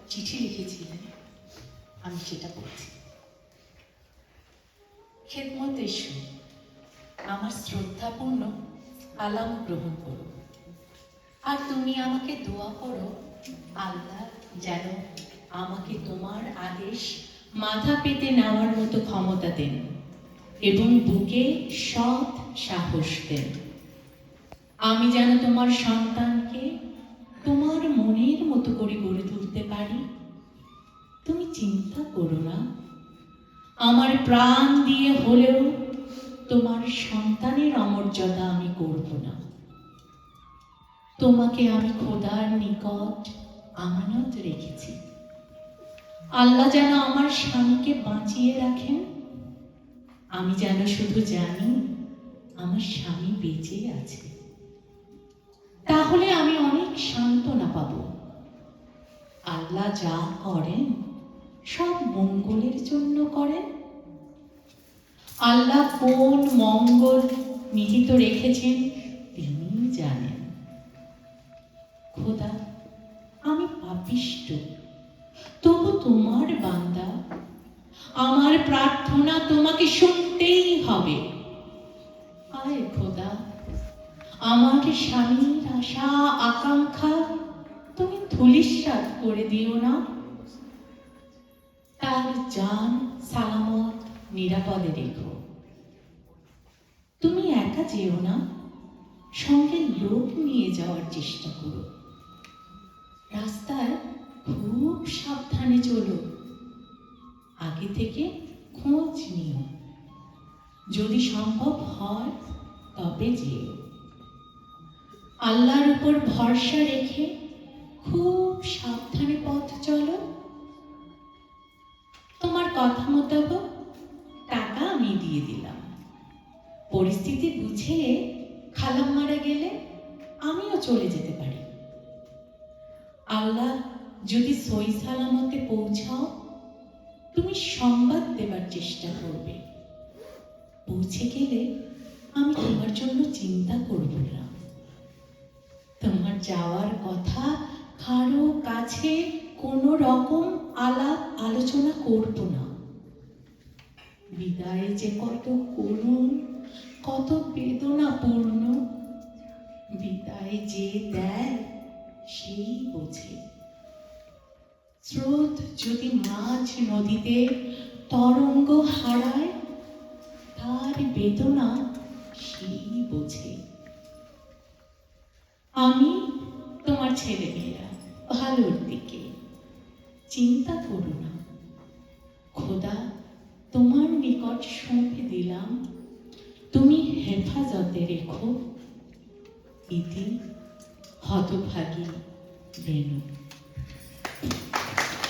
চিঠি লিখেছিলেন, আমি সেটা পড়ছি। খেদমত এসো, আমার শ্রদ্ধাপূর্ণ সালাম গ্রহণ করো, আর তুমি আমাকে দোয়া করো আল্লাহ যেন আমাকে তোমার আদেশ মাথা পেতে নেওয়ার মতো ক্ষমতা দেন এবং বুকে সৎ সাহস দেন। আমি যেন তোমার সন্তানকে তোমার মনের মতো করে গড়ে তুলতে পারি। তুমি চিন্তা করো না, আমার প্রাণ দিয়ে হলেও তোমার সন্তানের অমর্যাদা আমি করব না। তোমাকে আমি খোদার নিকট আমানত রেখেছি। আল্লাহ যেন আমার স্বামীকে বাঁচিয়ে রাখেন। আমি যেন শুধু জানি আমার স্বামী বেঁচে আছে, তাহলে আমি অনেক সান্ত্বনা পাব। আল্লাহ যা করেন সব মঙ্গলের জন্য করেন। আল্লাহ কোন মঙ্গল নিহিত রেখেছেন তিনি জানেন। খোদা, আমি পাপিষ্ঠ, তবু তোমার বান্দা। আমার প্রার্থনা তোমাকে শুনতেই হবে। আয় খোদা, আমার স্বামীর আশা আকাঙ্ক্ষা তুমি ধূলিসাৎ করে দিও না। তার জান সালামত নিরাপদে রেখো। তুমি একা যেও না, সঙ্গে লোক নিয়ে যাওয়ার চেষ্টা করো। রাস্তায় খুব সাবধানে চলো, আগে থেকে খোঁজ নিও। যদি সম্ভব হয় তবে যেও। আল্লাহর উপর ভরসা রেখে খুব সাবধানে পথ চলো। তোমার কথা মোতাবেক টাকা আমি দিয়ে দিলাম। পরিস্থিতি বুঝে খালাম মারা গেলে আমিও চলে যেতে পারি। আল্লাহ যদি সই সালামতে পৌঁছাও, তুমি সংবাদ দেবার চেষ্টা করবে। পৌঁছে গেলে আমি তোমার জন্য চিন্তা করব না। তোমার যাওয়ার কথা কারো কাছে কোনো রকম আলাপ আলোচনা করব না। বিদায় যে কত করুণ, কত বেদনাপূর্ণ। বিদায় যে দেয় সেই বোঝে। স্রোত যদি মাঝ নদীতে তরঙ্গ হারায়, তার বেদনা সেই বোঝে। আমি তোমার ছেলেমেয়েরা ভালোর দিকে, চিন্তা করো না। খোদা তোমার নিকট সঁপে দিলাম, তুমি হেফাজতে রেখো। ইতি হতভাগী বেনু।